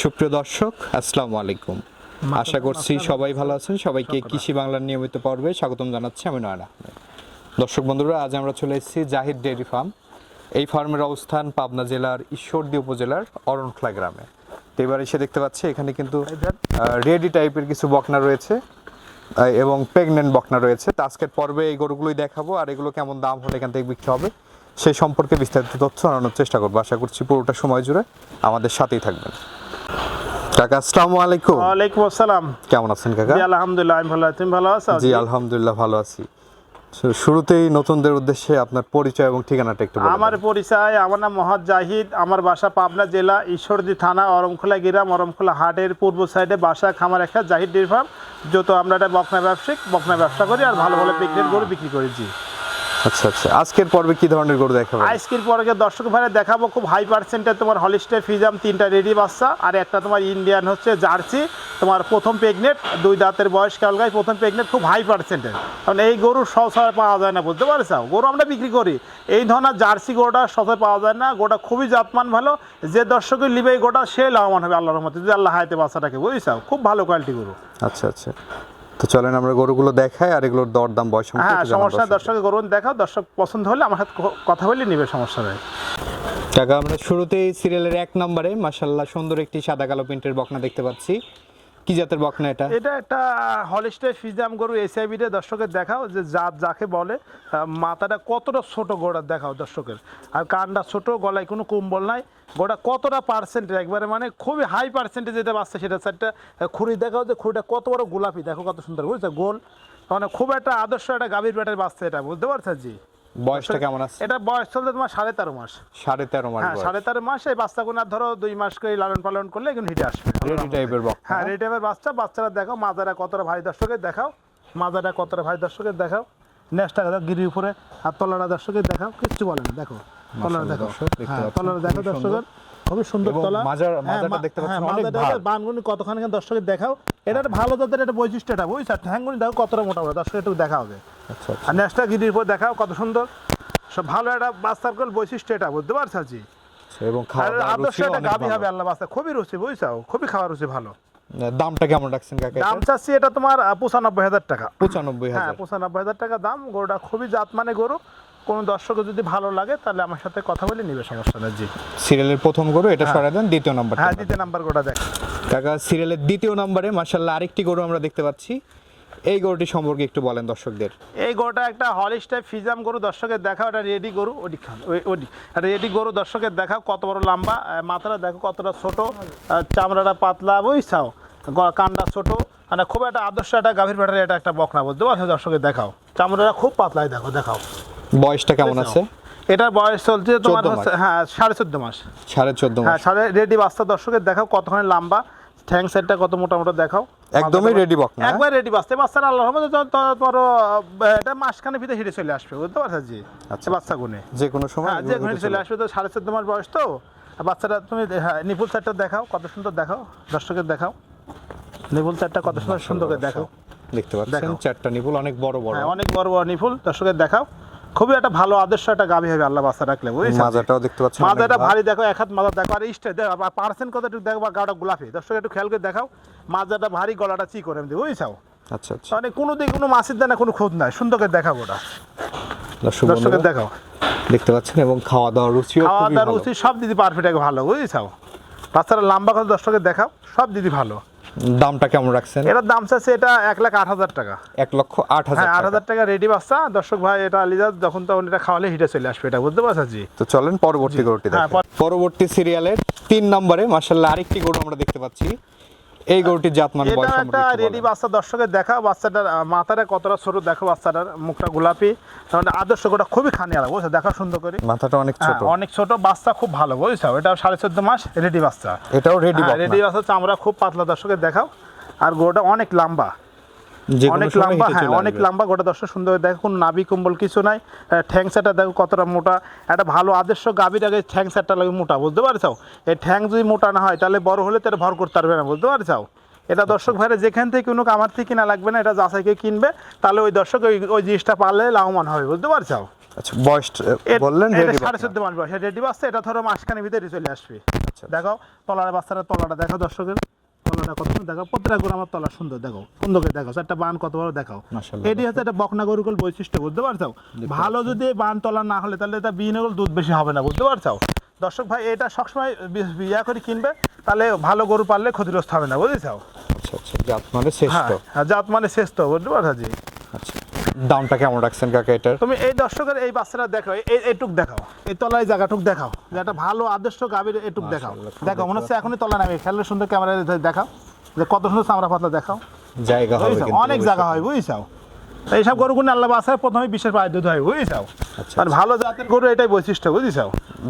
সুপ্রিয় দর্শক, আসসালামু আলাইকুম। আশা করছি সবাই ভালো আছেন। সবাইকে কৃষি বাংলার নিয়মিত পর্বে স্বাগতম জানাচ্ছি। আমি নয়ন আহমেদ। দর্শক বন্ধুরা, আজ আমরা চলে এসেছি জাহিদ ডেইরি ফার্ম। এই ফার্মের অবস্থান পাবনা জেলার ঈশ্বরদী উপজেলার অরণখোলা গ্রামে। তো এবার এসে দেখতে পাচ্ছি এখানে কিন্তু রেডি টাইপের কিছু বকনা রয়েছে এবং প্রেগনেন্ট বকনা রয়েছে। তো আজকের পর্বে এই গরুগুলোই দেখাবো, আর এগুলো কেমন দাম হলে এখান থেকে বিক্রি হবে সেই সম্পর্কে বিস্তারিত তথ্য জানানোর চেষ্টা করবো। আশা করছি পুরোটা সময় জুড়ে আমাদের সাথেই থাকবেন। কাকা, আসসালামু আলাইকুম। ওয়ালাইকুম আসসালাম। কেমন আছেন কাকা? জি আলহামদুলিল্লাহ, আমি ভালো আছি। তুমি ভালো আছো? জি আলহামদুলিল্লাহ ভালো আছি। শুরুতেই নতুনদের উদ্দেশ্যে আপনার পরিচয় এবং ঠিকানাটা একটু বলুন। আমার পরিচয়, আমার নাম মোহাম্মদ জাহিদ। আমার বাসা পাবনা জেলা ঈশ্বরদী থানা অরমখোলা গ্রাম, অরমখোলা হাটের পূর্ব সাইডে বাসা, খামার একটা জাহিদ ডেইরি ফার্ম। যত আমরা একটা বকনা ব্যবসা করি আর ভালো ভালো প্রেগনেন্ট গরু বিক্রি করেছি। আচ্ছা আচ্ছা, আজকের পর্বে কি ধরনের গরু দেখাবেন? আজকের পরে দর্শক ভাইরা দেখাবো খুব হাই পার্সেন্টের তোমার হলিস্টার ফিজাম 3টা রেডি বাচ্চা, আর একটা তোমার ইন্ডিয়ান হচ্ছে জার্সি, তোমার প্রথম প্রেগনেন্ট, 2 দাঁতের বয়স কালগাই, প্রথম প্রেগনেন্ট, খুব হাই পার্সেন্টের। কারণ এই গরু সহসায় পাওয়া যায় না, বুঝতে পারছো? গরু আমরা বিক্রি করি, এই ধরনের জার্সি গরুটা সহজে পাওয়া যায় না। গোটা খুবই জাতমান ভালো, যে দর্শকের লিবে এই গোটা সে লাভবান হবে আল্লাহর রহমতে, যদি আল্লাহ হায়াতে বাচ্চাটাকে, বুঝছো? খুব ভালো কোয়ালিটি গরু। আচ্ছা আচ্ছা, তো চলেন আমরা গরুগুলো দেখাই আর এগুলোর দরদাম বয়স সম্পর্কে হ্যাঁ, জানাবো। সমস্যা দর্শকের গরু দেখাও, দর্শক পছন্দ হলে আমার সাথে কথা বলে নিবে, সমস্যা নেই। কাকা, আমরা শুরুতেই সিরিয়ালের 1 নম্বরে মাশাআল্লাহ সুন্দর একটি সাদা কালো প্রিন্টের বকনা দেখতে পাচ্ছি। কি জাতের বকনা এটা? এটা একটা হলিস্টার ফিজাম গরু, এসআইবিতে দর্শকের দেখাও যে জাত যাকে বলে। মাথাটা কতটা ছোট গোড়া দেখাও দর্শকের, আর কানটা ছোট, গলায় কোনো কম্বল নাই। গোড়া কতটা পার্সেন্টেজ, একবারে মানে খুবই হাই পার্সেন্টেজ যেটা বাচ্চা সেটা চারটা খুঁড়ি দেখাও, যে খুঁড়িটা কত বড় গোলাপি, দেখো কত সুন্দর, বুঝছো? গোল, মানে খুব একটা আদর্শ একটা গাভীর পেটের বাচ্চা এটা, বুঝতে পারছো? জি। বয়সটা কেমন আছে? এটা বয়স চলতে তোমার 13.5 মাস। 13.5 মাস হ্যাঁ, বয়স। 13.5 মাস। এই বাচ্চাগুলো ধরো 2 মাস করে লালন পালন করলে এখন হিটে আসবে। রেডি টাইপের বকনা। হ্যাঁ, রেড টাইপের বাচ্চারা দেখাও, মাজারা কতটা ভারী দর্শকের দেখাও, মাজারা কতটা ভারী দর্শকের দেখাও, নেক্সটটা দেখো গিরির উপরে, আর তলাটা দর্শকের দেখাও, কিচ্ছু বলে না, দেখো তলাটা দেখো। হ্যাঁ, তলাটা দেখো দর্শকের, খুবই সুন্দর তলা। মাজাটা দেখতে পাচ্ছেন অনেক ভালো। বানগুনি কতখানি দর্শকের দেখাও, এটা একটা ভালো জাতের একটা বৈশিষ্ট্য, এটা বুঝছো? ঠ্যাঙ্গুনি দেখো কতটা মোটা মোটা, দর্শকের একটু দেখা হবে। আচ্ছা আচ্ছা, আর নেক্সটটা গিরির উপর দেখাও কত সুন্দর, সব ভালো একটা বাচ্চার কোল বৈশিষ্ট্য এটা, বুঝতে পারছো? জি। এবং খাওয়া আদর্শ একটা গাভী হবে আল্লাহ বাচ্চা, খুবই রুচি, বুঝছো? খুবই খাওয়ার রুচি ভালো। দামটা কেমন রাখছেন কাকা? দাম চাচ্ছি এটা তোমার 95,000 টাকা। 95,000। হ্যাঁ, 95,000 টাকা দাম। গরুটা খুবই জাত মানে গরু, কোন দর্শকের যদি ভালো লাগে তাহলে আমার সাথে কথা বলে নিবে, সমস্যা নেই। জি। সিরিয়ালের প্রথম গরু এটা সরাই দেন, দ্বিতীয় নাম্বার। হ্যাঁ, দ্বিতীয় নাম্বার গরুটা দেখ কাকা, সিরিয়ালের দ্বিতীয় নম্বরে মাশাআল্লাহ আরেকটি গরু আমরা দেখতে পাচ্ছি। এই গরুটি সম্পর্কে একটু বলেন দর্শকদের। এই গরুটা একটা হলিস্টার ফিজাম গরু, দর্শকের দেখাও, এটা রেডি গরু, ওডি রেডি গরু, দর্শকের দেখাও কত বড় লম্বা, মাথাটা দেখো কতটা ছোট, চামড়াটা পাতলা, বুঝছাও? কানটা ছোট, মানে খুব একটা আদর্শ একটা গাভীর পেটের এটা একটা বকনা, বুঝতে পারছো? দর্শকের দেখাও চামড়াটা খুব পাতলাই, দেখো দেখাও। বয়সটা কেমন আছে? এটার বয়স চলছে তোমার 14 মাস। হ্যাঁ 14.5 মাস। 14.5 হ্যাঁ, মাস। রেডি বাচ্চা, দর্শকের দেখাও কতখানি লম্বা, ঠ্যাং সাইডটা কত মোটা মোটা দেখাও। একদমই রেডি বকনা। একবার রেডি বাচ্চারা আল্লাহর রহমতে তোমার এটা মাসখানে ভিতরে হিটে চলে আসবে, বুঝতে পারছো? জি। আচ্ছা, বাচ্চা গুনে যে কোনো সময় হ্যাঁ, যে কোনো চলে আসবে। তো 14.5 মাস বয়স তো বাচ্চাটা। তুমি নিপুল সাইডটা দেখাও কত সুন্দর, দেখাও দর্শকের দেখাও নিপুল সাইডটা কত সুন্দর সুন্দর করে দেখাও। দেখতে পাচ্ছেন চারটা নিপুল অনেক বড় বড়। হ্যাঁ, অনেক বড় বড় নিপুল, দর্শকের দেখাও। খুবই একটা ভালো আদর্শ একটা গাভী হবে আল্লাহ বাচ্চা রাখলে, বুঝছো? মাজাটাও দেখতে পাচ্ছেন, মাজাটা ভারী দেখো, এক হাত মাজা দেখো, আর ইস্টে দেখো, আর পার্সেন্ট কত একটু দেখো, গাটা গোলাপি, দর্শক একটু খেয়াল করে দেখাও। মাজাটা ভারী, গলাটা চি করে দেবো, বুঝছো? আচ্ছা আচ্ছা, মানে কোনো দিকে কোনো মাছের দানা কোনো খোঁজ নাই, সুন্দর করে দেখাও ওটা, দর্শকের দেখাও। দেখতে পাচ্ছেন এবং খাওয়া দাওয়ার রুচিও খাওয়া খুবই দাওয়ার ভালো। রুচি সব দিদি পারফেক্ট ভালো, বুঝছো? বাচ্চারা লম্বা কথা দর্শকের দেখাও, সব দিদি ভালো। দামটা কেমন রাখছেন? এটার দাম চাচ্ছে এটা 1,08,000 টাকা। 1,08,000। হ্যাঁ, 8,000 টাকা রেডি বাচ্চা, দর্শক ভাই এটা আলিজাত যখন তখন এটা খাওয়ালে হিটে চলে আসবে, এটা বুঝতে পারছো? জি। তো চলেন পরবর্তী গরুটি হ্যাঁ, দেখি। পরবর্তী সিরিয়ালের 3 নম্বরে মাশাআল্লাহ আরেকটি গরু আমরা দেখতে পাচ্ছি। এই গরুটির জাতমান বয়স এটা একটা সম্পর্কে রেডি বাচ্চা, দর্শকের দেখা, বাচ্চাটার মাথাটা কতটা ছোট দেখো, বাচ্চাটার মুখটা গোলাপি, মানে আদর্শ গোটা খুবই খানিয়ালা, বুঝছো? দেখা সুন্দর করে, মাথাটা অনেক ছোট। অনেক ছোট বাচ্চা, খুব ভালো, বুঝছো? এটা 14.5 মাস রেডি বাচ্চা। এটাও রেডি বকনা। রেডি বাচ্চা, চামড়া খুব পাতলা, দর্শকের দেখাও। আর গোটা অনেক লম্বা, অনেক লম্বা, হ্যাঁ অনেক লম্বা গোটা, দর্শক সুন্দর দেখো, কোনো নাভি কম্বল কিছু নাই। ঠ্যাংসাটা দেখো কতটা মোটা, একটা ভালো আদর্শ গাভীর আগে ঠ্যাংসাটা লাগে মোটা, বুঝতে পারছো? এই ঠ্যাং যদি মোটা না হয় তাহলে বড় হলে তার ভর করতে পারবে না, বুঝতে পারছো? এটা দর্শক ভাইরা যেখান থেকে কোনো আমার থেকে কিনা লাগবে না, এটা যাচাইকে কিনবে, তাহলে ওই দর্শক ওই জিনিসটা পারলে লাভবান হবে, বুঝতে পারছো? আচ্ছা, বয়স বললেন রেডি 14.5 মাস বয়স রেডি বাচ্চা, এটা ধরো মাসখানের ভিতরে চলে আসবে। আচ্ছা। দেখো তলার বাচ্চারা তলাটা দেখো দর্শকের, তলাটা কত সুন্দর দেখো, প্রত্যেকটা গরু আমার তলা সুন্দর দেখো, সুন্দর করে দেখো, একটা বান কত বড় দেখাও। মাশাআল্লাহ। এটি হচ্ছে একটা বকনা গরুকুল বৈশিষ্ট্য, বুঝতে পারছো? ভালো যদি বান তলা না হলে তাহলে এটা বিহীন দুধ বেশি হবে না, বুঝতে পারছো? দর্শক ভাই এটা সবসময় ইয়া করে কিনবে, তাহলে ভালো গরু পাললে ক্ষতিগ্রস্ত হবে না, বুঝেছো? আচ্ছা আচ্ছা, জাত মানে শ্রেষ্ঠ। হ্যাঁ, জাত মানে শ্রেষ্ঠ, বুঝতে পারছো জি? আচ্ছা, দামটা কেমন রাখছেন কাকা এটার? তুমি এই দর্শকের এই বাচ্চাটা দেখো, এইটুক দেখাও, এই তলায় জায়গাটুক দেখাও, যে একটা ভালো আদর্শ গাভীর এটুক দেখাও, দেখো মনে হচ্ছে এখনই তলা নামে, খেলে সুন্দর ক্যামেরা দেখাও যে কত সুন্দর চামড়া পাতলা দেখাও, জায়গা হবে বুঝছো? কিন্তু অনেক জায়গা হয়, বুঝছো? এইসব গরুগুলো আল্লাহ বাসায় প্রথমে বিশেষ পায়ে দুধ হয়, বুঝছো? আচ্ছা, আর ভালো জাতের গরু এটাই বৈশিষ্ট্য, বুঝছো?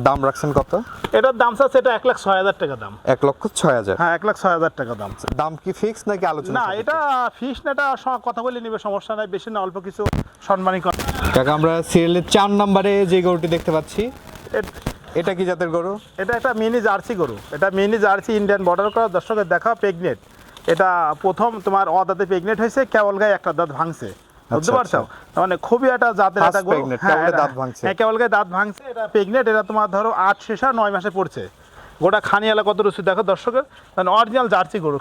দাম রাখছেন কত? এটার দাম চাচ্ছে এটা 1,06,000 টাকা দাম। 1,06,000? হ্যাঁ, 1,06,000 টাকা দাম। দাম কি ফিক্স নাকি আলোচনা? না, এটা ফিস না, এটা কথা বলে নিবে, সমস্যা নাই, বেশি না অল্প কিছু সম্মানই করে। কাকা আমরা সিরিয়ালের 4 নম্বরে যে গরুটি দেখতে পাচ্ছি, এটা কি জাতের গরু? এটা একটা মিনি জার্সি গরু, এটা মিনি জার্সি ইন্ডিয়ান বর্ডার করা, দর্শকের দেখা প্রেগনেন্ট। এটা প্রথম তোমার অদাঁতে প্রেগনেন্ট হয়েছে, কেবল গায়ে একটা দাঁত ভাঙছে, বুঝতে পারছো? মানে খুবই একটা জাতের একটা গরু, দাঁত ভাঙছে, কেবল গায়ে দাঁত ভাঙছে, এটা প্রেগনেন্ট। এটা তোমার ধরো 8 শেষা 9 মাসে পড়ছে। গোটা খানিয়ালা কত রুচি দেখো দর্শকের, মানে অরিজিনাল জার্সি গরু।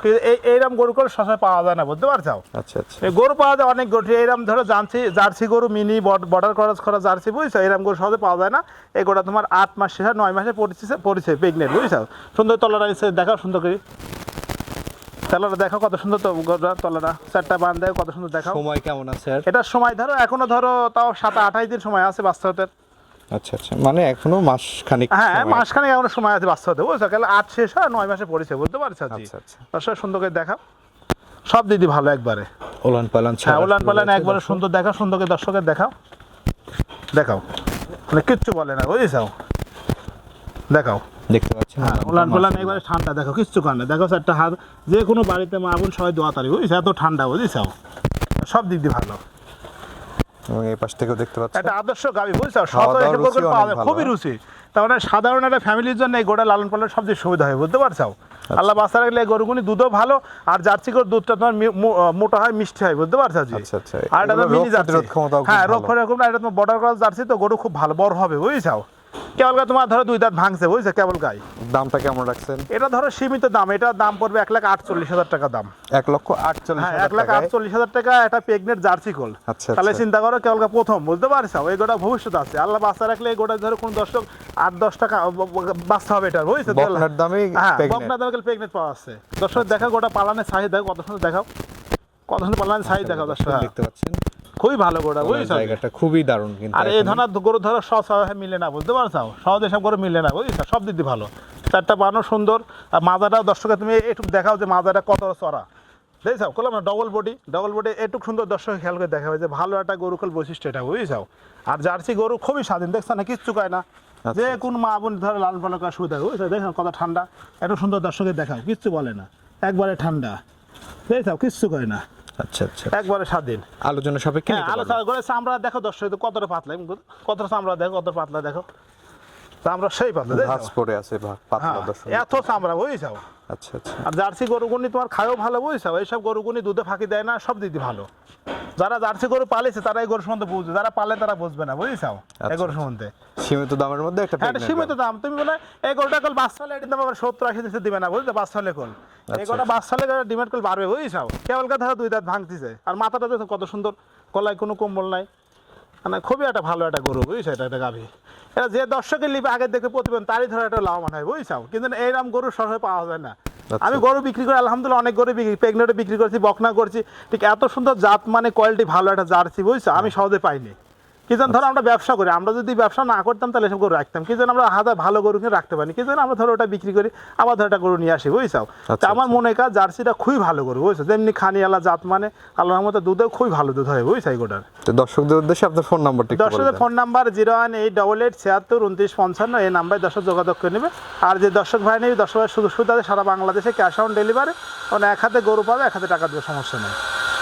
এইরকম গরু করে সবসময় পাওয়া যায় না, বুঝতে পারছো? আচ্ছা আচ্ছা, এই গরু পাওয়া যায় অনেক গরু, এইরকম ধরো জার্সি গরু, মিনি বর্ডার করা জার্সি, বুঝছো? এরকম গরু সহজে পাওয়া যায় না। এই গোটা তোমার 8 মাস শেষা 9 মাসে পড়েছে প্রেগনেন্ট, বুঝছো? সুন্দর তলাটা দেখাও, সুন্দর করে তলাটা দেখো, কত সুন্দর তো তলাটা, 4টা বান দেখো কত সুন্দর দেখাও। সময় কেমন আছে আর? এটার সময় ধরো এখনো ধরো তাও 27-28 দিন সময় আছে বাচ্চা হতে। আচ্ছা আচ্ছা, মানে এখনো মাস খানিক? হ্যাঁ, মাসখানেক এখনো সময় আছে বাচ্চা হতে, বুঝছো? তাহলে 8 শেষ হয় 9 মাসে পড়েছে, বুঝতে পারছো? আচ্ছা আচ্ছা, দর্শক সুন্দর করে দেখাও, সব দিদি ভালো একবারে, ওলান পালান। হ্যাঁ, ওলান পালান একবারে সুন্দর দেখাও, সুন্দর করে দর্শকের দেখাও, দেখাও, মানে কিচ্ছু বলে না, বুঝেছো? দেখাও, দেখতে পাচ্ছেন ওলান পালান একবারে ঠান্ডা, দেখো কিচ্ছু কান না, দেখো একটা হাত, যে কোনো বাড়িতে মা বোন সবাই দোয়া তারি, বুঝেছো? এত ঠান্ডা, বুঝেছো? সব দিক দিয়ে ভালো। এবং এই পাশ থেকেও দেখতে পাচ্ছেন একটা আদর্শ গাভী, বুঝছো? খুবই রুচি, তার মানে সাধারণ একটা ফ্যামিলির জন্য এই গোটা লালন পালন সবচেয়ে সুবিধা হয়, বুঝতে পারছো? আল্লাহ বাচ্চা রাখলে এই গরুগুনি দুধও ভালো, আর জার্সি গরুর দুধটা তোমার মোটা হয়, মিষ্টি হয়, বুঝতে পারছো? আচ্ছা আচ্ছা, আর এটা মিনি জার্সি, হ্যাঁ, রোগ ভালো। এটা তোমার বর্ডার করা জার্সি, তো গরু খুব ভালো বড় হবে, বুঝছো? কেবল গায়ে তোমার ধরো 2 দাঁত ভাঙছে, বুঝছো? কেবল গায়ে। দামটা কেমন রাখছেন? এটা ধরো সীমিত দাম, এটার দাম পড়বে 1,48,000 টাকা দাম। 1,48,000? হ্যাঁ, 1,48,000 টাকা একটা প্রেগনেন্ট জার্সি কোল। আচ্ছা, তাহলে আচ্ছা। চিন্তা করো, কেবল প্রথম, বুঝতে পারছো? এই গোটা ভবিষ্যৎ আছে, আল্লাহ বাচ্চা রাখলে এই গোটা ধরো কোন দর্শক 8-10 টাকা বাঁচতে হবে এটা, বুঝছো? বকনার দামে হ্যাঁ, প্রেগনেন্ট। বকনার দামে প্রেগনেন্ট পাওয়া আছে। দর্শক দেখা গোটা পালানের সাইজ দেখো কত সুন্দর, দেখাও কত সুন্দর পালানের সাইজ দেখাও দর্শক, দেখতে পাচ্ছেন খুবই ভালো গোটা, বুঝছো? জায়গাটা খুবই দারুণ কিন্তু। আর এই ধরনের গরু ধরো সহজে মিলে না, বুঝতে পারছো? সহজে সব গরু মিলে না, বুঝছো? সব দিক দিয়ে ভালো, 4টা বানও সুন্দর। আর মাজাটাও দর্শকে তুমি একটু দেখাও যে মাজাটা কত চড়া, দেখছো? বললাম না, ডবল বডি একটু সুন্দর, দর্শক খেয়াল করে দেখাবে যে ভালো একটা গরুকুল বৈশিষ্ট্য এটা, বুঝছো? আর জার্সি গরু খুবই স্বাধীন, দেখছো না, কিচ্ছু কয় না, যে কোন মা বোন ধরো লালন পালন করার সুবিধা, বুঝছো? দেখো কত ঠান্ডা, একটু সুন্দর দর্শকের দেখাও, কিচ্ছু বলে না, একবারে ঠান্ডা, দেখছো? কিচ্ছু কয় না, আচ্ছা আচ্ছা, একবারে স্বাধীন। আলোচনা সাপেক্ষে হ্যাঁ, আলোচনা করে চামড়া দেখো দর্শক, কতটা পাতলা, কতটা চামড়া দেখো, কত পাতলা দেখো, চামড়া সেই পাতলা, ভাঁজ পড়ে আছে পাতলা দর্শক। এত চামড়া, বুঝছো? আচ্ছা আচ্ছা, আর জার্সি গরুগুনি তোমার খায়ও ভালো, বুঝছো? এইসব গরুগুনি দুধে ফাঁকি দেয় না, সব দিক দিয়ে ভালো। যারা জার্সি গরু পালিছে তারা এই গরু সম্বন্ধে বুঝবে, যারা পালে তারা বুঝবে না, বুঝছো? এই গরু সম্বন্ধে সীমিত দামের মধ্যে একটা হ্যাঁ, সীমিত দাম। তুমি বলে এই গরুটা কল বাচ্চা হলে এটির দাম আবার 70-80 দিবে না, বুঝলে? বাচ্চা হলে কল এই গরুটা বাচ্চা হলে ডিমান্ড কল বাড়বে, বুঝছো? কেবল ধরো 2 দাঁত ভাঙতিছে, আর মাথাটা দেখো কত সুন্দর, গলায় কোনো কম্বল নাই, মানে খুবই একটা ভালো একটা গরু, বুঝছো? এটা একটা গাভী, এটা যে দর্শকের লিপে আগে দেখে প্রতিবেদন তারই ধরো একটা লাভবান হয়, বুঝছো? কিন্তু এইরকম গরু সহজে পাওয়া যায় না। আমি গরু বিক্রি করে আলহামদুলিল্লাহ অনেক গরু প্রেগনেন্টে বিক্রি করছি, বকনা করছি, ঠিক এত সুন্দর জাত মানে কোয়ালিটি ভালো একটা জার্সি, বুঝছো? আমি সহজে পাইনি। কি যেন ধরো আমরা ব্যবসা করি, আমরা যদি ব্যবসা না করতাম তাহলে এসব গরু রাখতাম, কি যেন আমরা হাতে ভালো গরু কিনে রাখতে পারি, কি যেন আমরা ধরো ওটা বিক্রি করি, আবার ধরো একটা গরু নিয়ে আসি, বুঝছো? তা আমার মনে কাজ জার্সিটা খুবই ভালো গরু, বুঝছো? যেমনি খানিয়ালা জাত, মানে আল্লাহর রহমতে দুধেও খুবই ভালো দুধ হয়, বুঝছো? এই গোটার তো দর্শকদের উদ্দেশ্যে আপনার ফোন নাম্বারটা একটু বলবেন? দর্শকদের ফোন নাম্বার 01888762955, এই নাম্বারে দর্শক যোগাযোগ করে নেবে। আর যে দর্শক ভাই নেবে, দর্শক ভাই সুযোগ সুবিধা আছে, সারা বাংলাদেশে ক্যাশ অন ডেলিভারি, মানে 1 হাতে গরু পাবে, 1 হাতে টাকা দেবে, সমস্যা নেই।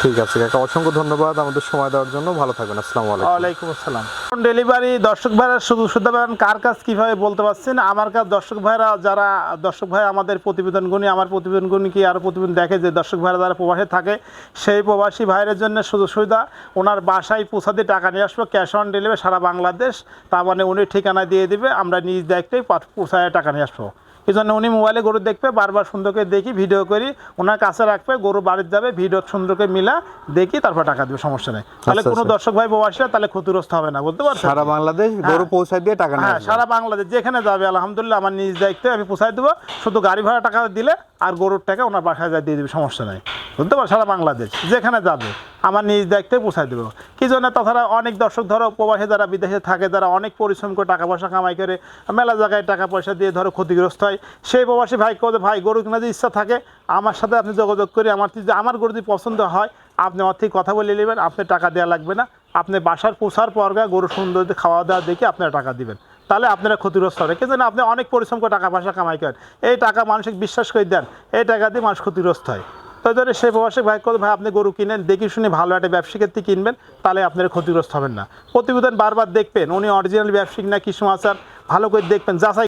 ঠিক আছে কাকা, অসংখ্য ধন্যবাদ আমাদের সময় দেওয়ার জন্য, ভালো থাকবেন। আসসালামু আলাইকুম। ওয়ালাইকুম আসসালাম। ডেলিভারি দর্শক ভাইরা শুধু শুধু পাবেন, কার কাছ কীভাবে বলতে পারছি না, আমার কাছে দর্শক ভাইরা যারা দর্শক ভাই আমাদের প্রতিবেদনগুলি, আমার প্রতিবেদনগুলি কি আরও প্রতিবেদন দেখে, যে দর্শক ভাইরা যারা প্রবাসে থাকে, সেই প্রবাসী ভাইয়ের জন্য সুযোগ সুবিধা, ওনার বাসায় পৌঁছাতে টাকা নিয়ে আসবো, ক্যাশ অন ডেলিভারি সারা বাংলাদেশ, তার মানে উনি ঠিকানা দিয়ে দিবে, আমরা নিজ দায়িত্বে পৌঁছায় টাকা নিয়ে আসবো। এই জন্য উনি মোবাইলে গরু দেখবে, বারবার সুন্দর করে দেখি ভিডিও করি, ওনার কাছে রাখবে, গরু বাড়িতে যাবে, ভিডিও সুন্দর করে মিলা দেখি, তারপর টাকা দেবে, সমস্যা নেই। তাহলে কোনো দর্শক ভাই প্রবাসীরা তাহলে ক্ষতিগ্রস্ত হবে না, বলতে পারছেন? সারা বাংলাদেশ গরু পৌঁছায় দিয়ে টাকা নেয়। হ্যাঁ, সারা বাংলাদেশ যেখানে যাবে আলহামদুলিল্লাহ আমার নিজ দায়িত্বে আমি পৌঁছায় দেবো, শুধু গাড়ি ভাড়া টাকা দিলে আর গরুর টাকা ওনার বাসায় যা দিয়ে দেবে, সমস্যা নেই, বুঝতে পারো? সারা বাংলাদেশ যেখানে যাবে আমার নিজ দায়িত্বে পৌঁছায় দেবো। কি জন্য, তাছাড়া অনেক দর্শক ধরো প্রবাসী যারা বিদেশে থাকে, যারা অনেক পরিশ্রম করে টাকা পয়সা কামাই করে মেলা জায়গায় টাকা পয়সা দিয়ে ধরো ক্ষতিগ্রস্ত হয়, সেই প্রবাসী ভাই কোথায় ভাই গরু কেনার যে ইচ্ছা থাকে আমার সাথে আপনি যোগাযোগ করে আমার গরু যদি পছন্দ হয় আপনি আমার থেকে কথা বলে নেবেন, আপনি টাকা দেওয়া লাগবে না, আপনি বাসার পোষার পর গরু সুন্দর খাওয়া দাওয়া দেখে আপনারা টাকা দিবেন, তাহলে আপনারা ক্ষতিগ্রস্ত হবে। কিন্তু আপনি অনেক পরিশ্রম করে টাকা পয়সা কামাই করেন, এই টাকা মানুষকে বিশ্বাস করে দেন, এই টাকা দিয়ে মানুষ ক্ষতিগ্রস্ত হয়। তো ধরে সেই প্রবাসী ভাই করে ভাই আপনি গরু কিনেন, দেখি শুনে ভালো একটা ব্যবসায়ী ক্ষেত্রে কিনবেন, তাহলে আপনারা ক্ষতিগ্রস্ত হবেন না। প্রতিবেদন বারবার দেখবেন উনি অরিজিনাল ব্যবসায়িক না কি সমাচার, ভালো করে দেখবেন, যাচাই